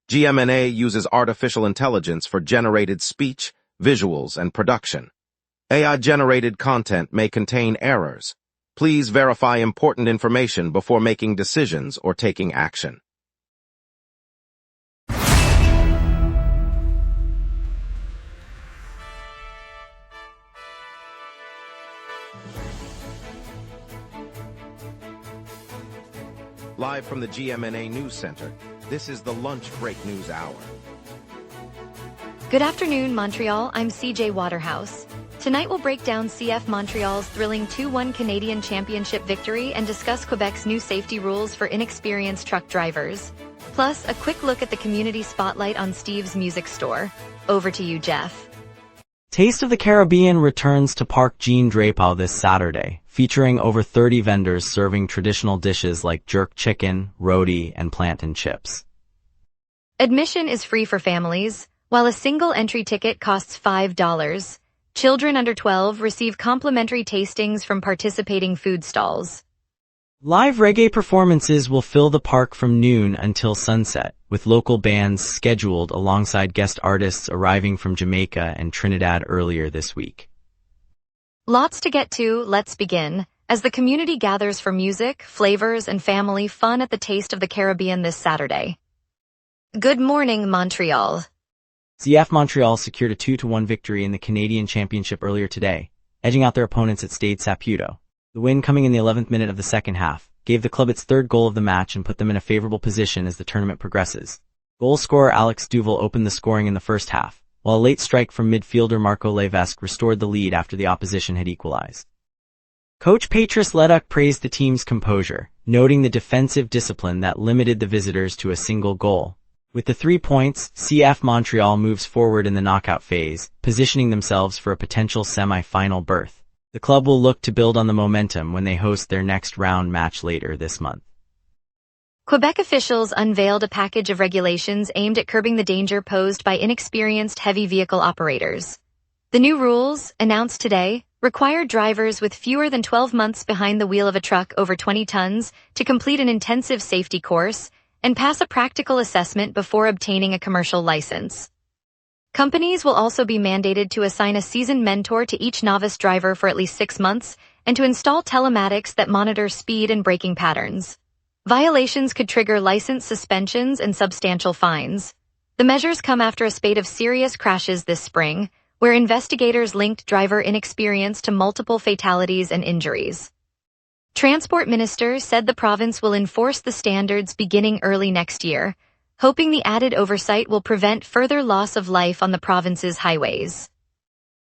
GMNA uses artificial intelligence for generated speech, visuals, and production. AI-generated content may contain errors. Please verify important information before making decisions or taking action. Live from the GMNA News Center, this is the Lunch Break News Hour. Good afternoon, Montreal. I'm CJ Waterhouse. Tonight we'll break down CF Montreal's thrilling 2-1 Canadian Championship victory and discuss Quebec's new safety rules for inexperienced truck drivers. Plus, a quick look at the community spotlight on Steve's Music Store. Over to you, Jeff. Taste of the Caribbean returns to Parc Jean Drapeau this Saturday, featuring over 30 vendors serving traditional dishes like jerk chicken, roti, and plantain chips. Admission is free for families, while a single entry ticket costs $5. Children under 12 receive complimentary tastings from participating food stalls. Live reggae performances will fill the park from noon until sunset, with local bands scheduled alongside guest artists arriving from Jamaica and Trinidad earlier this week. Lots to get to, let's begin, as the community gathers for music, flavors, and family fun at the Taste of the Caribbean this Saturday. Good morning, Montreal. CF Montreal secured a 2-1 victory in the Canadian Championship earlier today, edging out their opponents at Stade Saputo. The win, coming in the 11th minute of the second half, gave the club its third goal of the match and put them in a favorable position as the tournament progresses. Goal scorer Alex Duval opened the scoring in the first half, while a late strike from midfielder Marco Levesque restored the lead after the opposition had equalized. Coach Patrice Leduc praised the team's composure, noting the defensive discipline that limited the visitors to a single goal. With the 3 points, CF Montreal moves forward in the knockout phase, positioning themselves for a potential semi-final berth. The club will look to build on the momentum when they host their next round match later this month. Quebec officials unveiled a package of regulations aimed at curbing the danger posed by inexperienced heavy vehicle operators. The new rules, announced today, require drivers with fewer than 12 months behind the wheel of a truck over 20 tons to complete an intensive safety course and pass a practical assessment before obtaining a commercial license. Companies will also be mandated to assign a seasoned mentor to each novice driver for at least 6 months and to install telematics that monitor speed and braking patterns. Violations could trigger license suspensions and substantial fines. The measures come after a spate of serious crashes this spring, where investigators linked driver inexperience to multiple fatalities and injuries. Transport Minister said the province will enforce the standards beginning early next year, hoping the added oversight will prevent further loss of life on the province's highways.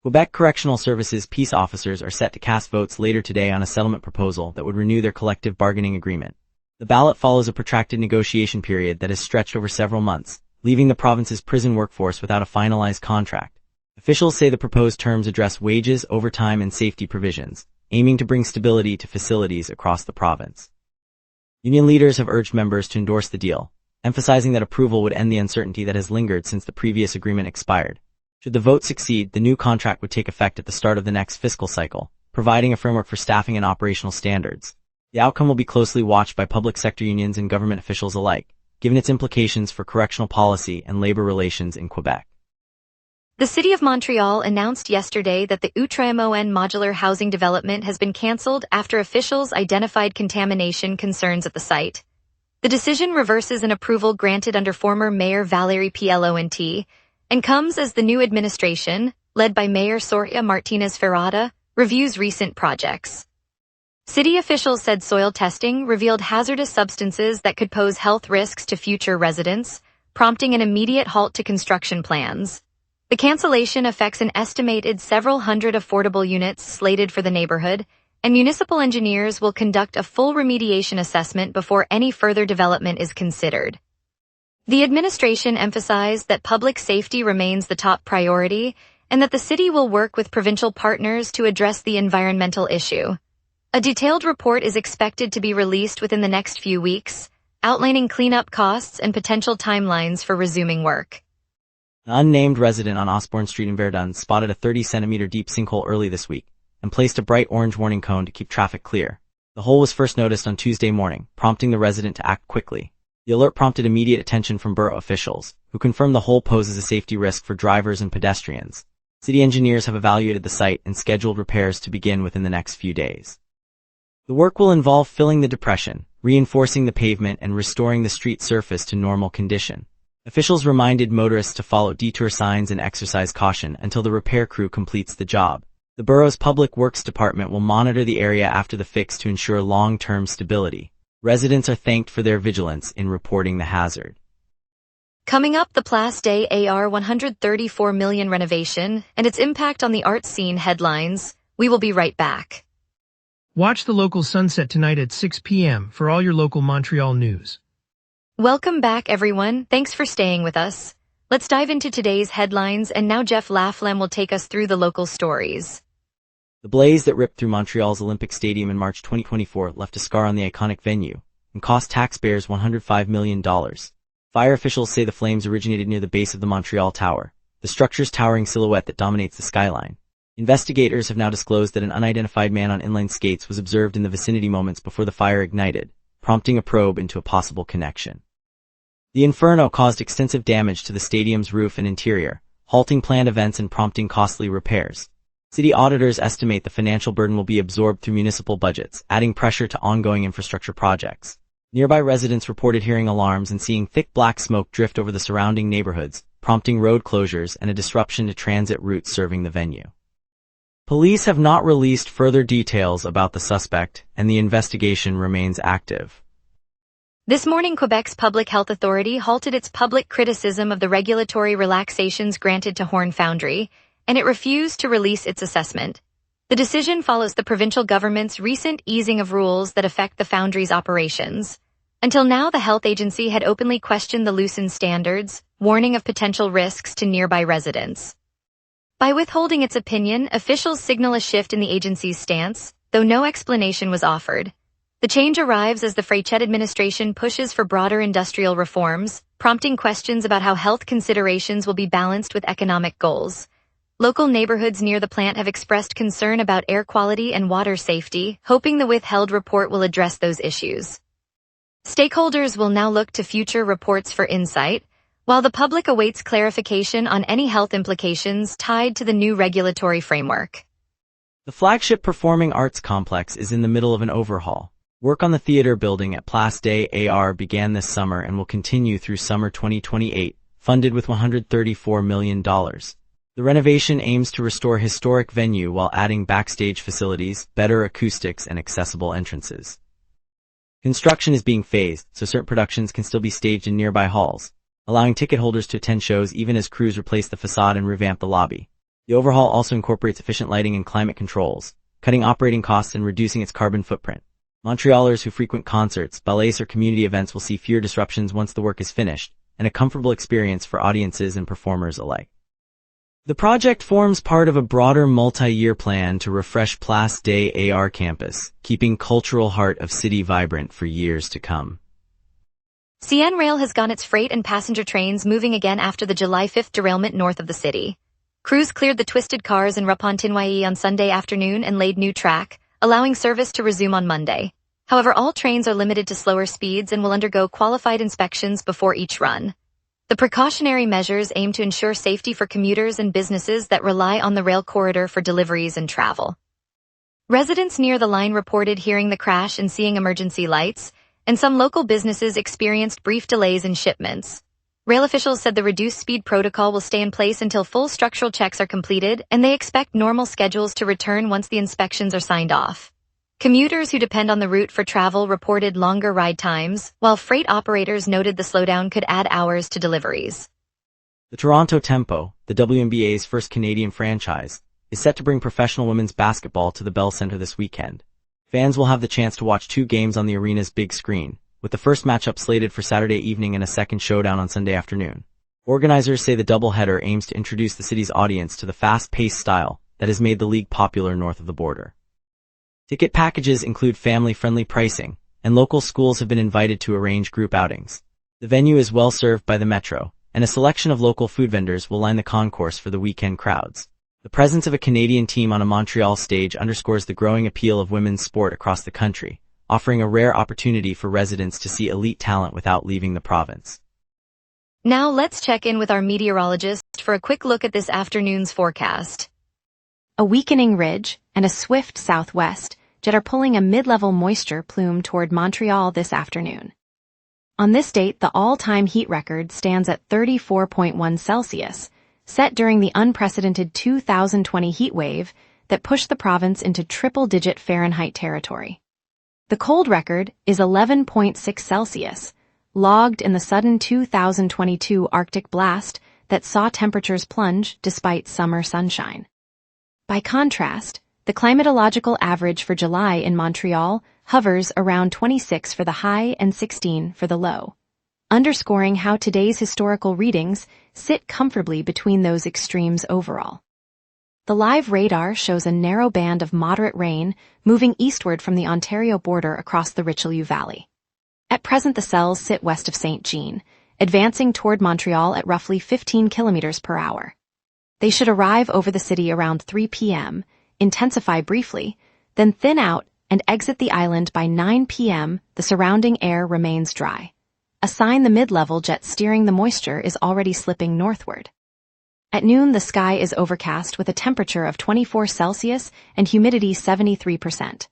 Quebec Correctional Services peace officers are set to cast votes later today on a settlement proposal that would renew their collective bargaining agreement. The ballot follows a protracted negotiation period that has stretched over several months, leaving the province's prison workforce without a finalized contract. Officials say the proposed terms address wages, overtime, and safety provisions, aiming to bring stability to facilities across the province. Union leaders have urged members to endorse the deal, emphasizing that approval would end the uncertainty that has lingered since the previous agreement expired. Should the vote succeed, the new contract would take effect at the start of the next fiscal cycle, providing a framework for staffing and operational standards. The outcome will be closely watched by public sector unions and government officials alike, given its implications for correctional policy and labor relations in Quebec. The City of Montreal announced yesterday that the Outremont modular housing development has been cancelled after officials identified contamination concerns at the site. The decision reverses an approval granted under former Mayor Valérie Plante and comes as the new administration, led by Mayor Soraya Martinez-Ferrada, reviews recent projects. City officials said soil testing revealed hazardous substances that could pose health risks to future residents, prompting an immediate halt to construction plans. The cancellation affects an estimated several hundred affordable units slated for the neighborhood, and municipal engineers will conduct a full remediation assessment before any further development is considered. The administration emphasized that public safety remains the top priority and that the city will work with provincial partners to address the environmental issue. A detailed report is expected to be released within the next few weeks, outlining cleanup costs and potential timelines for resuming work. An unnamed resident on Osborne Street in Verdun spotted a 30-centimeter deep sinkhole early this week and placed a bright orange warning cone to keep traffic clear. The hole was first noticed on Tuesday morning, prompting the resident to act quickly. The alert prompted immediate attention from borough officials, who confirmed the hole poses a safety risk for drivers and pedestrians. City engineers have evaluated the site and scheduled repairs to begin within the next few days. The work will involve filling the depression, reinforcing the pavement, and restoring the street surface to normal condition. Officials reminded motorists to follow detour signs and exercise caution until the repair crew completes the job. The borough's Public Works Department will monitor the area after the fix to ensure long-term stability. Residents are thanked for their vigilance in reporting the hazard. Coming up, the Place des Arts 134 million renovation and its impact on the art scene headlines. We will be right back. Watch the local sunset tonight at 6 p.m. for all your local Montreal news. Welcome back, everyone. Thanks for staying with us. Let's dive into today's headlines, and now Jeff Laflamme will take us through the local stories. The blaze that ripped through Montreal's Olympic Stadium in March 2024 left a scar on the iconic venue and cost taxpayers $105 million. Fire officials say the flames originated near the base of the Montreal Tower, the structure's towering silhouette that dominates the skyline. Investigators have now disclosed that an unidentified man on inline skates was observed in the vicinity moments before the fire ignited, prompting a probe into a possible connection. The inferno caused extensive damage to the stadium's roof and interior, halting planned events and prompting costly repairs. City auditors estimate the financial burden will be absorbed through municipal budgets, adding pressure to ongoing infrastructure projects. Nearby residents reported hearing alarms and seeing thick black smoke drift over the surrounding neighborhoods, prompting road closures and a disruption to transit routes serving the venue. Police have not released further details about the suspect, and the investigation remains active. This morning, Quebec's Public Health Authority halted its public criticism of the regulatory relaxations granted to Horn Foundry, and it refused to release its assessment. The decision follows the provincial government's recent easing of rules that affect the foundry's operations. Until now, the health agency had openly questioned the loosened standards, warning of potential risks to nearby residents. By withholding its opinion, officials signal a shift in the agency's stance, though no explanation was offered. The change arrives as the Frechette administration pushes for broader industrial reforms, prompting questions about how health considerations will be balanced with economic goals. Local neighborhoods near the plant have expressed concern about air quality and water safety, hoping the withheld report will address those issues. Stakeholders will now look to future reports for insight, while the public awaits clarification on any health implications tied to the new regulatory framework. The flagship performing arts complex is in the middle of an overhaul. Work on the theater building at Place des Arts began this summer and will continue through summer 2028, funded with $134 million. The renovation aims to restore historic venue while adding backstage facilities, better acoustics, and accessible entrances. Construction is being phased, so certain productions can still be staged in nearby halls, allowing ticket holders to attend shows even as crews replace the facade and revamp the lobby. The overhaul also incorporates efficient lighting and climate controls, cutting operating costs and reducing its carbon footprint. Montrealers who frequent concerts, ballets, or community events will see fewer disruptions once the work is finished, and a comfortable experience for audiences and performers alike. The project forms part of a broader multi-year plan to refresh Place des Arts campus, keeping cultural heart of city vibrant for years to come. CN Rail has got its freight and passenger trains moving again after the July 5th derailment north of the city. Crews cleared the twisted cars in Repentigny on Sunday afternoon and laid new track, allowing service to resume on Monday. However, all trains are limited to slower speeds and will undergo qualified inspections before each run. The precautionary measures aim to ensure safety for commuters and businesses that rely on the rail corridor for deliveries and travel. Residents near the line reported hearing the crash and seeing emergency lights, and some local businesses experienced brief delays in shipments. Rail officials said the reduced speed protocol will stay in place until full structural checks are completed, and they expect normal schedules to return once the inspections are signed off. Commuters who depend on the route for travel reported longer ride times, while freight operators noted the slowdown could add hours to deliveries. The Toronto Tempo, the WNBA's first Canadian franchise, is set to bring professional women's basketball to the Bell Centre this weekend. Fans will have the chance to watch 2 games on the arena's big screen, with the first matchup slated for Saturday evening and a second showdown on Sunday afternoon. Organizers say the doubleheader aims to introduce the city's audience to the fast-paced style that has made the league popular north of the border. Ticket packages include family-friendly pricing, and local schools have been invited to arrange group outings. The venue is well served by the Metro, and a selection of local food vendors will line the concourse for the weekend crowds. The presence of a Canadian team on a Montreal stage underscores the growing appeal of women's sport across the country, offering a rare opportunity for residents to see elite talent without leaving the province. Now let's check in with our meteorologist for a quick look at this afternoon's forecast. A weakening ridge and a swift southwest jet are pulling a mid-level moisture plume toward Montreal this afternoon. On this date, the all-time heat record stands at 34.1 Celsius, set during the unprecedented 2020 heat wave that pushed the province into triple-digit Fahrenheit territory. The cold record is 11.6 Celsius, logged in the sudden 2022 Arctic blast that saw temperatures plunge despite summer sunshine. By contrast, the climatological average for July in Montreal hovers around 26 for the high and 16 for the low, underscoring how today's historical readings sit comfortably between those extremes overall. The live radar shows a narrow band of moderate rain moving eastward from the Ontario border across the Richelieu Valley. At present, the cells sit west of Saint Jean, advancing toward Montreal at roughly 15 kilometers per hour. They should arrive over the city around 3 p.m., intensify briefly, then thin out and exit the island by 9 p.m. The surrounding air remains dry, a sign the mid-level jet steering the moisture is already slipping northward. At noon, the sky is overcast with a temperature of 24 Celsius and humidity 73%.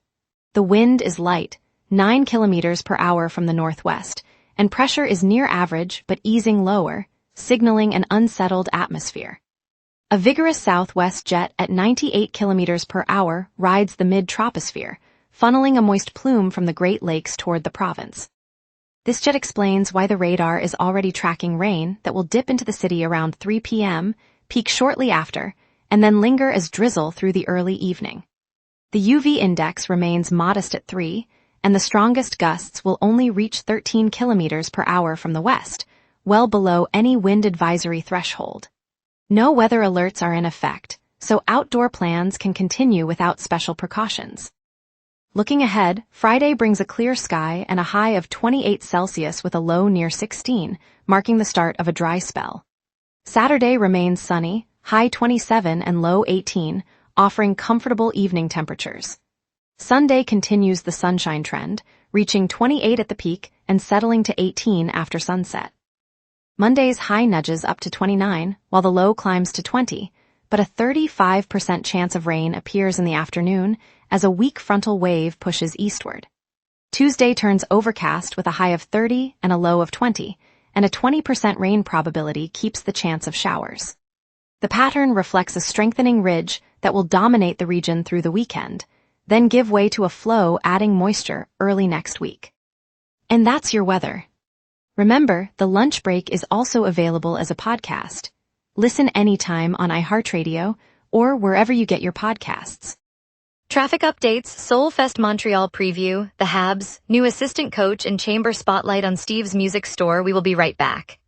The wind is light, 9 kilometers per hour from the northwest, and pressure is near average but easing lower, signaling an unsettled atmosphere. A vigorous southwest jet at 98 kilometers per hour rides the mid-troposphere, funneling a moist plume from the Great Lakes toward the province. This jet explains why the radar is already tracking rain that will dip into the city around 3 p.m., peak shortly after, and then linger as drizzle through the early evening. The UV index remains modest at 3, and the strongest gusts will only reach 13 kilometers per hour from the west, well below any wind advisory threshold. No weather alerts are in effect, so outdoor plans can continue without special precautions. Looking ahead, Friday brings a clear sky and a high of 28 Celsius with a low near 16, marking the start of a dry spell. Saturday remains sunny, high 27 and low 18, offering comfortable evening temperatures. Sunday continues the sunshine trend, reaching 28 at the peak and settling to 18 after sunset. Monday's high nudges up to 29, while the low climbs to 20, but a 35% chance of rain appears in the afternoon as a weak frontal wave pushes eastward. Tuesday turns overcast with a high of 30 and a low of 20, and a 20% rain probability keeps the chance of showers. The pattern reflects a strengthening ridge that will dominate the region through the weekend, then give way to a flow adding moisture early next week. And that's your weather. Remember, the lunch break is also available as a podcast. Listen anytime on iHeartRadio or wherever you get your podcasts. Traffic updates, Soulfest Montreal preview, the Habs, new assistant coach and chamber spotlight on Steve's Music Store. We will be right back.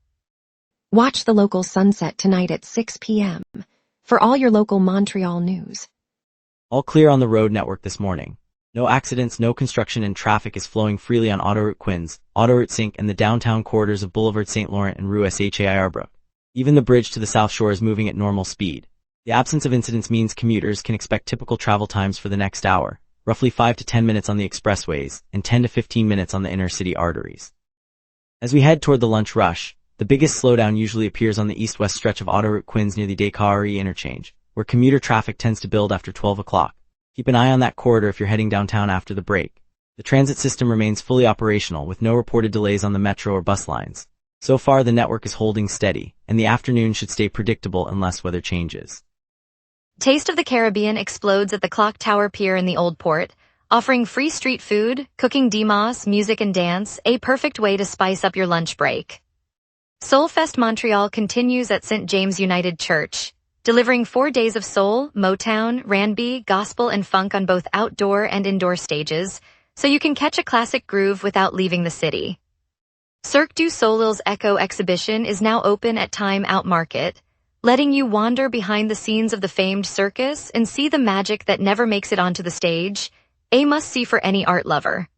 Watch the local sunset tonight at 6 p.m. for all your local Montreal news. All clear on the road network this morning. No accidents, no construction, and traffic is flowing freely on Autoroute Quinns, Autoroute 5, and the downtown corridors of Boulevard St. Laurent and Rue Shairbrook. Even the bridge to the South Shore is moving at normal speed. The absence of incidents means commuters can expect typical travel times for the next hour, roughly 5 to 10 minutes on the expressways and 10 to 15 minutes on the inner-city arteries. As we head toward the lunch rush, the biggest slowdown usually appears on the east-west stretch of Autoroute Quinns near the Descartes interchange, where commuter traffic tends to build after 12 o'clock. Keep an eye on that corridor if you're heading downtown after the break. The transit system remains fully operational with no reported delays on the metro or bus lines. So far, the network is holding steady, and the afternoon should stay predictable unless weather changes. Taste of the Caribbean explodes at the Clock Tower Pier in the Old Port, offering free street food, cooking demos, music and dance, a perfect way to spice up your lunch break. Soulfest Montreal continues at St. James United Church, delivering 4 days of soul, Motown, R&B, gospel, and funk on both outdoor and indoor stages, so you can catch a classic groove without leaving the city. Cirque du Soleil's Echo exhibition is now open at Time Out Market, letting you wander behind the scenes of the famed circus and see the magic that never makes it onto the stage, a must-see for any art lover.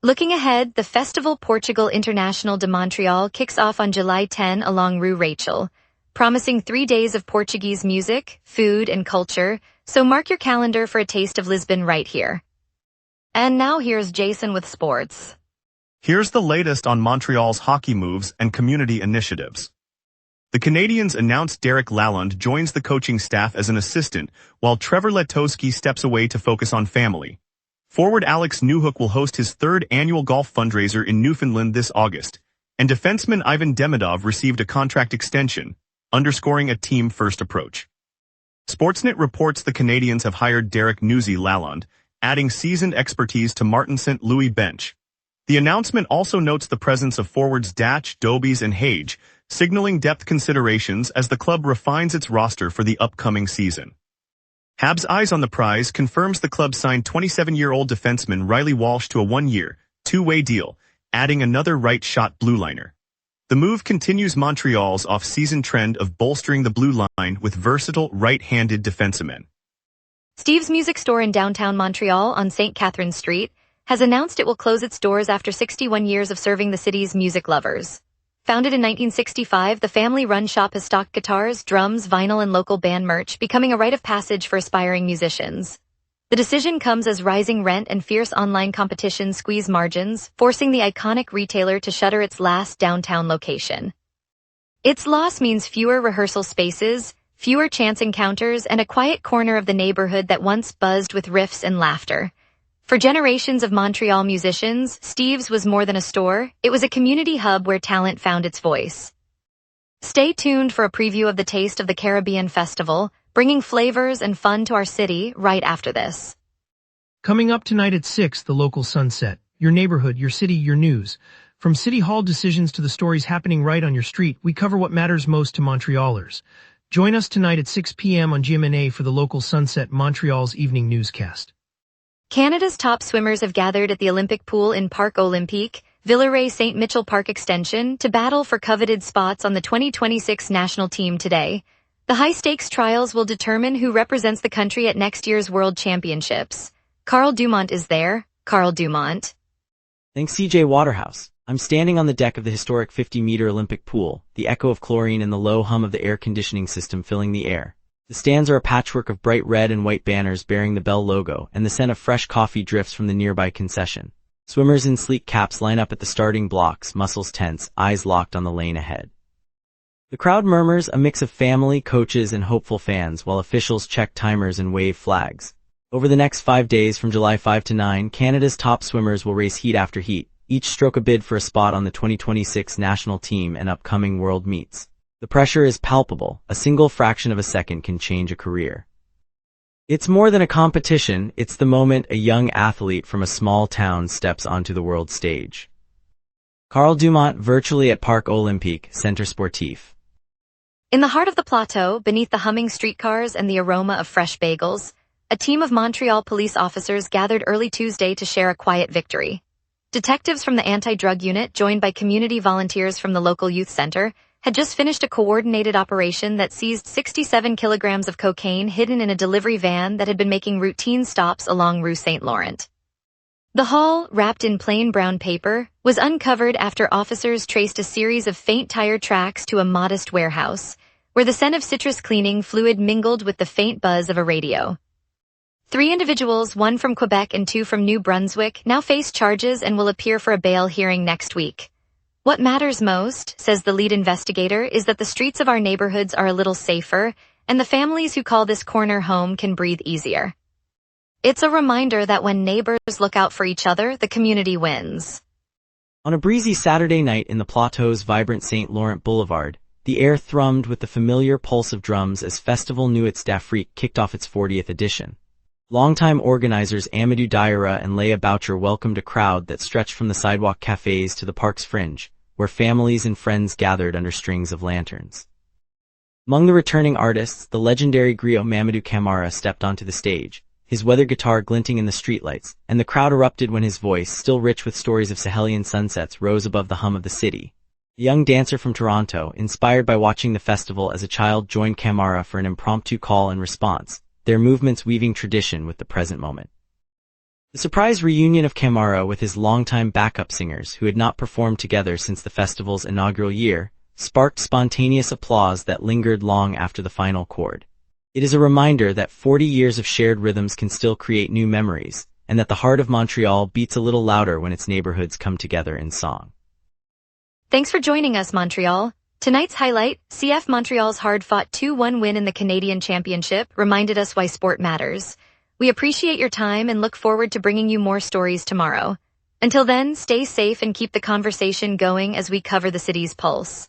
Looking ahead, the Festival Portugal International de Montreal kicks off on July 10 along Rue Rachel, promising 3 days of Portuguese music, food, and culture, so mark your calendar for a taste of Lisbon right here. And now here's Jason with sports. Here's the latest on Montreal's hockey moves and community initiatives. The Canadiens announced Derek Lalonde joins the coaching staff as an assistant, while Trevor Letowski steps away to focus on family. Forward Alex Newhook will host his third annual golf fundraiser in Newfoundland this August, and defenseman Ivan Demidov received a contract extension, underscoring a team-first approach. Sportsnet reports the Canadiens have hired Derek Newsy Lalonde, adding seasoned expertise to Martin St. Louis bench. The announcement also notes the presence of forwards Datch, Dobies, and Hage, signaling depth considerations as the club refines its roster for the upcoming season. Habs' eyes on the prize confirms the club signed 27-year-old defenseman Riley Walsh to a one-year, two-way deal, adding another right-shot blue liner. The move continues Montreal's off-season trend of bolstering the blue line with versatile right-handed defensemen. Steve's Music Store in downtown Montreal on St. Catherine Street has announced it will close its doors after 61 years of serving the city's music lovers. Founded in 1965, the family-run shop has stocked guitars, drums, vinyl, and local band merch, becoming a rite of passage for aspiring musicians. The decision comes as rising rent and fierce online competition squeeze margins, forcing the iconic retailer to shutter its last downtown location. Its loss means fewer rehearsal spaces, fewer chance encounters, and a quiet corner of the neighborhood that once buzzed with riffs and laughter. For generations of Montreal musicians, Steve's was more than a store, it was a community hub where talent found its voice. Stay tuned for a preview of the Taste of the Caribbean Festival, bringing flavors and fun to our city right after this. Coming up tonight at 6, the local sunset. Your neighborhood, your city, your news. From city hall decisions to the stories happening right on your street, we cover what matters most to Montrealers. Join us tonight at 6 p.m. on GMNA for the local sunset, Montreal's evening newscast. Canada's top swimmers have gathered at the Olympic pool in Parc Olympique, Villeray-St. Mitchell Park Extension, to battle for coveted spots on the 2026 national team today. The high-stakes trials will determine who represents the country at next year's World Championships. Carl Dumont is there. Carl Dumont. Thanks CJ Waterhouse. I'm standing on the deck of the historic 50-meter Olympic pool, the echo of chlorine and the low hum of the air conditioning system filling the air. The stands are a patchwork of bright red and white banners bearing the Bell logo, and the scent of fresh coffee drifts from the nearby concession. Swimmers in sleek caps line up at the starting blocks, muscles tense, eyes locked on the lane ahead. The crowd murmurs, a mix of family, coaches, and hopeful fans, while officials check timers and wave flags. Over the next 5 days from July 5 to 9, Canada's top swimmers will race heat after heat, each stroke a bid for a spot on the 2026 national team and upcoming world meets. The pressure is palpable. A single fraction of a second can change a career. It's more than a competition, it's the moment a young athlete from a small town steps onto the world stage. Carl Dumont, virtually at Parc Olympique, Centre Sportif. In the heart of the plateau, beneath the humming streetcars and the aroma of fresh bagels, a team of Montreal police officers gathered early Tuesday to share a quiet victory. Detectives from the anti-drug unit, joined by community volunteers from the local youth center, had just finished a coordinated operation that seized 67 kilograms of cocaine hidden in a delivery van that had been making routine stops along Rue St. Laurent. The haul, wrapped in plain brown paper, was uncovered after officers traced a series of faint tire tracks to a modest warehouse, where the scent of citrus cleaning fluid mingled with the faint buzz of a radio. 3 individuals, 1 from Quebec and 2 from New Brunswick, now face charges and will appear for a bail hearing next week. What matters most, says the lead investigator, is that the streets of our neighborhoods are a little safer, and the families who call this corner home can breathe easier. It's a reminder that when neighbors look out for each other, the community wins. On a breezy Saturday night in the Plateau's vibrant St. Laurent Boulevard, the air thrummed with the familiar pulse of drums as Festival Nuits d'Afrique kicked off its 40th edition. Longtime organizers Amadou Diarra and Leah Boucher welcomed a crowd that stretched from the sidewalk cafes to the park's fringe, where families and friends gathered under strings of lanterns. Among the returning artists, the legendary griot Mamadou Camara stepped onto the stage, his weather guitar glinting in the streetlights, and the crowd erupted when his voice, still rich with stories of Sahelian sunsets, rose above the hum of the city. A young dancer from Toronto, inspired by watching the festival as a child, joined Camara for an impromptu call and response, their movements weaving tradition with the present moment. The surprise reunion of Camara with his longtime backup singers, who had not performed together since the festival's inaugural year, sparked spontaneous applause that lingered long after the final chord. It is a reminder that 40 years of shared rhythms can still create new memories, and that the heart of Montreal beats a little louder when its neighborhoods come together in song. Thanks for joining us, Montreal. Tonight's highlight, CF Montreal's hard-fought 2-1 win in the Canadian Championship, reminded us why sport matters. We appreciate your time and look forward to bringing you more stories tomorrow. Until then, stay safe and keep the conversation going as we cover the city's pulse.